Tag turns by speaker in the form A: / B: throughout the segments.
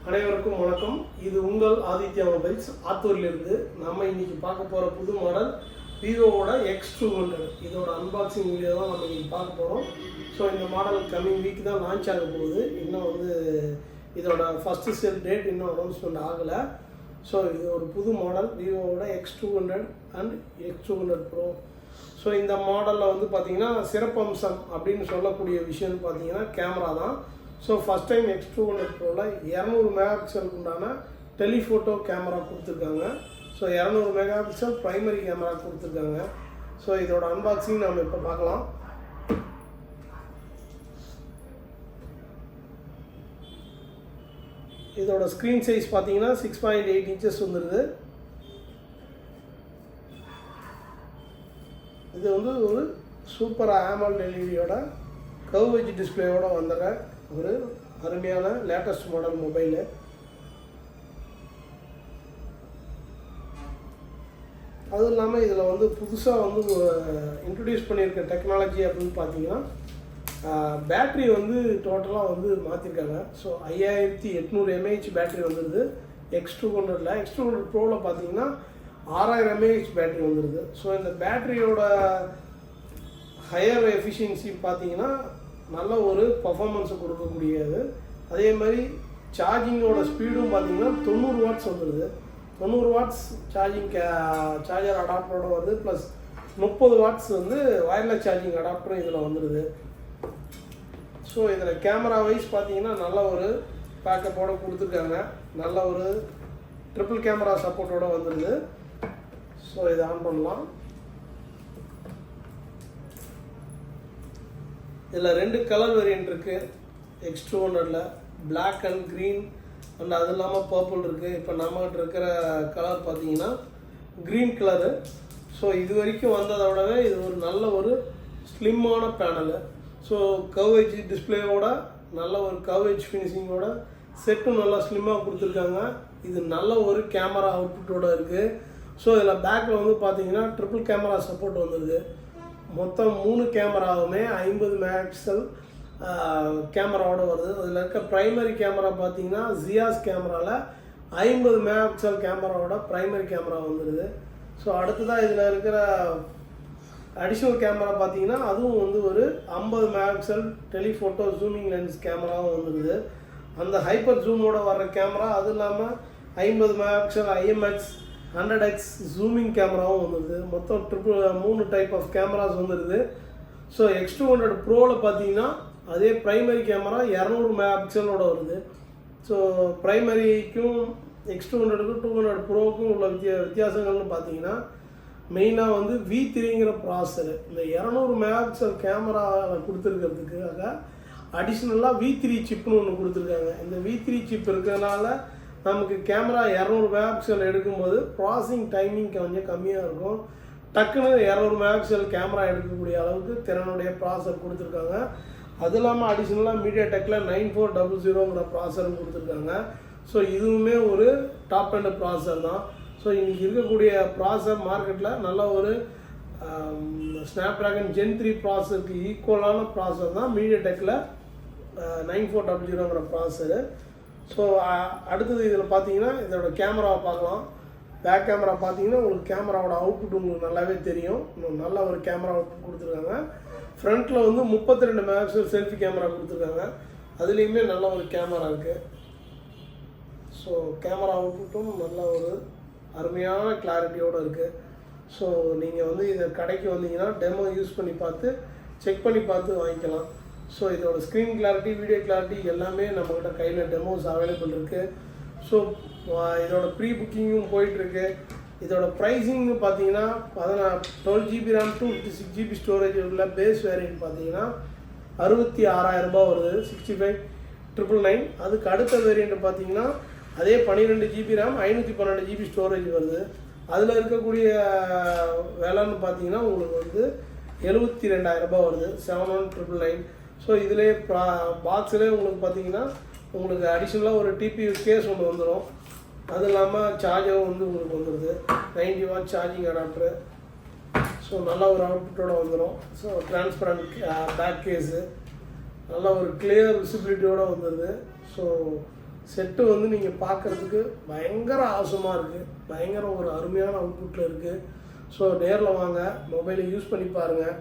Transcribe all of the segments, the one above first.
A: அனைவருக்கும் வணக்கம். இது உங்கள் ஆதித்யா மொபைல்ஸ் ஆத்தூரிலிருந்து. நம்ம இன்னைக்கு பார்க்க போகிற புது மாடல் விவோவோட X200. இதோட அன்பாக்சிங் வீடியோ தான் நம்ம இன்னைக்கு பார்க்க போகிறோம். ஸோ இந்த மாடல் கம்மிங் வீக் தான் லான்ச் ஆக போகுது. இன்னும் இதோட ஃபஸ்ட்டு சேல் டேட் இன்னும் அனௌன்ஸ்மெண்ட் ஆகலை. ஸோ இது ஒரு புது மாடல் விவோவோட X200 and X200 Pro. So இந்த மாடலில் பார்த்தீங்கன்னா சிறப்பம்சம் அப்படின்னு சொல்லக்கூடிய விஷயம்னு பார்த்தீங்கன்னா கேமரா தான். ஸோ ஃபஸ்ட் டைம் X200 Proவில் 200 மெகா பிக்சலுக்கு உண்டான டெலிஃபோட்டோ கேமரா கொடுத்துருக்காங்க. So 200 mega pixel primary camera கொடுத்துருக்காங்க. ஸோ இதோட அன்பாக்சிங் நம்ம இப்போ பார்க்கலாம். இதோட ஸ்க்ரீன் சைஸ் பார்த்தீங்கன்னா 6.8 இன்ச்சஸ் வந்துடுது. இது ஒரு சூப்பர் AMOLED எல்இடியோட கர்வ் எட்ஜ் டிஸ்பிளேயோட வந்துடுற ஒரு அருமையான லேட்டஸ்ட் மாடல் மொபைலு. அதுவும் இல்லாமல் இதில் புதுசாக இன்ட்ரடியூஸ் பண்ணியிருக்க டெக்னாலஜி அப்படின்னு பார்த்தீங்கன்னா பேட்ரி டோட்டலாக மாற்றிருக்காங்க. ஸோ 5800 mAh பேட்ரி வந்துடுது X200ல். X200 Proவில் பார்த்தீங்கன்னா 6000 mAh பேட்ரி வந்துடுது. ஸோ இந்த பேட்ரியோட ஹையர் எஃபிஷியன்சி பார்த்தீங்கன்னா நல்ல ஒரு பர்ஃபார்மன்ஸை கொடுக்கக்கூடியது. அதே மாதிரி சார்ஜிங்கோட ஸ்பீடும் பார்த்தீங்கன்னா 90 வாட்ஸ் வந்துடுது. 90 வாட்ஸ் சார்ஜர் அடாப்டரோட வருது. ப்ளஸ் 30 வாட்ஸ் வயர்லெஸ் சார்ஜிங் அடாப்டரும் இதில் வந்துடுது. ஸோ இதில் கேமரா வைஸ் பார்த்தீங்கன்னா நல்ல ஒரு பேக்கப்போட கொடுத்துருக்காங்க. நல்ல ஒரு ட்ரிபிள் கேமரா சப்போர்ட்டோட வந்துடுது. ஸோ இதை ஆன் பண்ணலாம். இதில் 2 கலர் வேரியன்ட் இருக்குது X200ல், பிளாக் அண்ட் க்ரீன் அண்ட் அது இல்லாமல் பர்பிள் இருக்குது. இப்போ நம்மகிட்ட இருக்கிற கலர் பார்த்தீங்கன்னா க்ரீன் கலரு. ஸோ இது வரைக்கும் வந்ததை விடவே இது ஒரு நல்ல ஒரு ஸ்லிம்மான பேனலு. ஸோ கர்வ் எட்ஜ் டிஸ்பிளேயோட நல்ல ஒரு கர்வ் எட்ஜ் ஃபினிஷிங்கோட செட்டும் நல்லா ஸ்லிம்மாக கொடுத்துருக்காங்க. இது நல்ல ஒரு கேமரா அவுட்புட்டோட இருக்குது. ஸோ இதில் பேக்கில் பார்த்தீங்கன்னா ட்ரிபிள் கேமரா சப்போர்ட் வந்துடுது. மொத்தம் 3 கேமராவுமே 50 மெகா பிக்சல் கேமராவோட வருது. அதில் இருக்க ப்ரைமரி கேமரா பார்த்தீங்கன்னா ஜியாஸ் கேமராவில் 50 மெகா பிக்சல் கேமராவோட ப்ரைமரி கேமரா வந்துடுது. ஸோ அடுத்ததாக இதில் இருக்கிற அடிஷ்னல் கேமரா பார்த்தீங்கன்னா அதுவும் ஒரு 50 mega pixel telephoto zooming lens கேமராவும் வந்துடுது. அந்த ஹைப்பர் ஜூமோட வர்ற கேமரா அது இல்லாமல் 50 mega pixel IMX 100x zooming கேமராவும் வந்துடுது. மொத்தம் 3 டைப் ஆஃப் கேமராஸ் வந்துடுது. ஸோ X200 Proவில் பார்த்தீங்கன்னா அதே ப்ரைமரி கேமரா 200 மெகா பிக்சலோட வருது. ஸோ ப்ரைமரிக்கும் X200க்கும் 200 Proவுக்கும் உள்ள வித்தியாசங்கள்னு பார்த்தீங்கன்னா மெயினாக V3ங்கிற ப்ராசரு இந்த 200 மெகா பிக்சல் கேமராவில் கொடுத்துருக்கிறதுக்காக அடிஷ்னலாக V3 சிப்னு ஒன்று கொடுத்துருக்காங்க. இந்த V3 சிப் இருக்கிறதுனால நமக்கு கேமரா 200 மெகா பிக்சல் எடுக்கும்போது ப்ராசஸிங் டைமிங் கொஞ்சம் கம்மியாக இருக்கும். டக்குன்னு 200 மெகா பிக்சல் கேமரா எடுக்கக்கூடிய அளவுக்கு திறனுடைய ப்ராசர் கொடுத்துருக்காங்க. அது இல்லாமல் அடிஷ்னலாக மீடியாடெக்கில் 9400ங்கிற ப்ராசரும் கொடுத்துருக்காங்க. ஸோ இதுவுமே ஒரு டாப் அண்ட் ப்ராசர் தான். ஸோ இன்றைக்கி இருக்கக்கூடிய ப்ராசர் மார்க்கெட்டில் நல்ல ஒரு ஸ்னாப்ட்ராகன் Gen 3 ப்ராசருக்கு ஈக்குவலான ப்ராசர் தான் மீடியாடெக்கில் 9400ங்கிற ப்ராசரு. ஸோ அடுத்தது இதில் பார்த்தீங்கன்னா இதோட கேமராவை பார்க்கலாம். பேக் கேமரா பார்த்தீங்கன்னா உங்களுக்கு கேமராவோட அவுட்புட் உங்களுக்கு நல்லாவே தெரியும். நல்ல ஒரு கேமரா அவுட்புட் கொடுத்துருக்காங்க. ஃப்ரண்ட்டில் 32 மெகா பிக்சல் செல்ஃபி கேமரா கொடுத்துருக்காங்க. அதுலேயுமே நல்ல ஒரு கேமரா இருக்குது. ஸோ கேமரா அவுட்புட்டும் நல்ல ஒரு அருமையான கிளாரிட்டியோடு இருக்குது. ஸோ நீங்கள் இதை கடைக்கு வந்தீங்கன்னா டெமோ யூஸ் பண்ணி பார்த்து செக் பண்ணி பார்த்து வாங்கிக்கலாம். ஸோ இதோட ஸ்க்ரீன் கிளாரிட்டி, வீடியோ கிளாரிட்டி எல்லாமே நம்மக்கிட்ட கையில் டெமோஸ் அவைலபிள் இருக்குது. ஸோ இதோட ப்ரீ புக்கிங்கும் போயிட்டுருக்கு. இதோட ப்ரைஸிங்னு பார்த்தீங்கன்னா 12GB RAM to 56GB storage உள்ள பேஸ் வேரியன்ட் பார்த்தீங்கன்னா 66000 ரூபாய் வருது, 65,999. அதுக்கு அடுத்த வேரியண்ட் பார்த்தீங்கன்னா அதே 12GB RAM 512GB ஸ்டோரேஜ் வருது. அதில் இருக்கக்கூடிய விலைன்னு பார்த்தீங்கன்னா உங்களுக்கு 72,000 ரூபாய் வருது, 71,999. ஸோ இதிலே பாக்ஸ்லேயே உங்களுக்கு பார்த்தீங்கன்னா உங்களுக்கு அடிஷ்னலாக ஒரு TPU கேஸ் ஒன்று வந்துடும். அது இல்லாமல் சார்ஜரும் உங்களுக்கு வந்துடுது, 90 வாட் சார்ஜிங் அடாப்டரு. ஸோ நல்ல ஒரு அவுட்புட்டோடு வந்துடும். ஸோ டிரான்ஸ்பரண்ட் பேக் கேஸு, நல்ல ஒரு கிளியர் விசிபிலிட்டியோடு வந்துடுது. ஸோ செட்டு வந்து நீங்கள் பார்க்குறதுக்கு பயங்கர ஆசமாக இருக்குது, பயங்கர ஒரு அருமையான அவுட்புட்டில் இருக்குது. ஸோ நேரில் வாங்க, மொபைலை யூஸ் பண்ணி பாருங்கள்.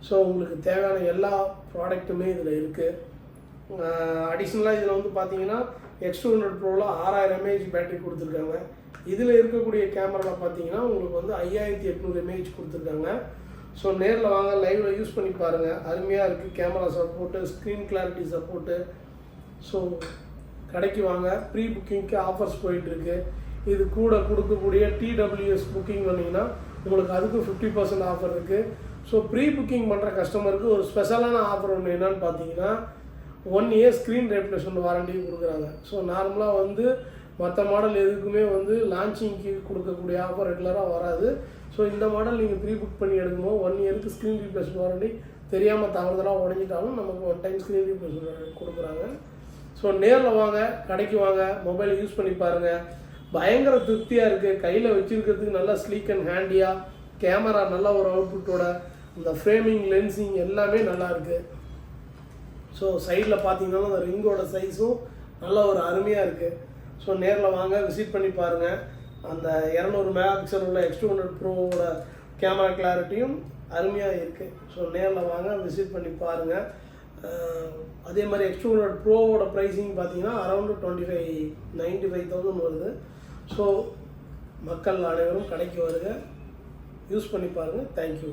A: ஸோ உங்களுக்கு தேவையான எல்லா ப்ராடக்ட்டுமே இதில் இருக்குது. அடிஷ்னலாக இதில் வந்து பார்த்தீங்கன்னா X200 ப்ரோவில் 6000 mAh பேட்டரி கொடுத்துருக்காங்க. இதில் இருக்கக்கூடிய கேமராவில் பார்த்தீங்கன்னா உங்களுக்கு வந்து 5800 mAh கொடுத்துருக்காங்க. ஸோ நேரில் வாங்க, லைவில் யூஸ் பண்ணி பாருங்கள், அருமையாக இருக்குது. Camera support, screen clarity support. So கடைக்கு வாங்க, ப்ரீ புக்கிங்க்கு ஆஃபர்ஸ் போயிட்டுருக்கு. இது கூட கொடுக்கக்கூடிய TWS புக்கிங் பண்ணிங்கன்னா உங்களுக்கு அதுக்கு 50% ஆஃபர் இருக்குது. ஸோ ப்ரீ புக்கிங் பண்ணுற கஸ்டமருக்கு ஒரு ஸ்பெஷலான ஆஃபர் ஒன்று என்னென்னு பார்த்தீங்கன்னா 1 year ஸ்க்ரீன் ரீப்ளேஸ்மெண்ட் வாரண்டி கொடுக்குறாங்க. ஸோ நார்மலாக வந்து மற்ற மாடல் எதுக்குமே வந்து லான்ச்சிங்க்கு கொடுக்கக்கூடிய ஆஃபர் ரெகுலராக வராது. ஸோ இந்த மாடல் நீங்கள் ப்ரீ புக் பண்ணி எடுக்கும்போது 1 yearக்கு ஸ்க்ரீன் ரீப்ளேஸ்மெண்ட் வாரண்டி தெரியாமல் தவறுதலாக உடஞ்சிட்டாலும் நமக்கு 1 time ஸ்க்ரீன் ரீப்ளேஸ்மெண்ட் கொடுக்குறாங்க. ஸோ நேரில் வாங்க, கடைக்கு வாங்க, மொபைலை யூஸ் பண்ணி பாருங்கள். பயங்கர திருப்தியாக இருக்குது. கையில் வச்சுருக்கிறதுக்கு நல்லா ஸ்லீக் அண்ட் ஹேண்டியாக, கேமரா நல்ல ஒரு அவுட்புட்டோட, இந்த ஃப்ரேமிங் லென்சிங் எல்லாமே நல்லா இருக்குது. ஸோ சைடில் பார்த்தீங்கன்னா அந்த ரிங்கோட சைஸும் நல்ல ஒரு அருமையாக இருக்குது. ஸோ நேரில் வாங்க, விசிட் பண்ணி பாருங்கள். அந்த 200 MP உள்ள X200 ப்ரோவோட கேமரா கிளாரிட்டியும் அருமையாக இருக்குது. ஸோ நேரில் வாங்க, விசிட் பண்ணி பாருங்கள். அதே மாதிரி X200 ப்ரோவோட ப்ரைஸிங் பார்த்தீங்கன்னா அரௌண்டு 95,000 வருது. ஸோ மக்கள் அனைவரும் கடைக்கு வருங்க, யூஸ் பண்ணி பாருங்கள். தேங்க்யூ.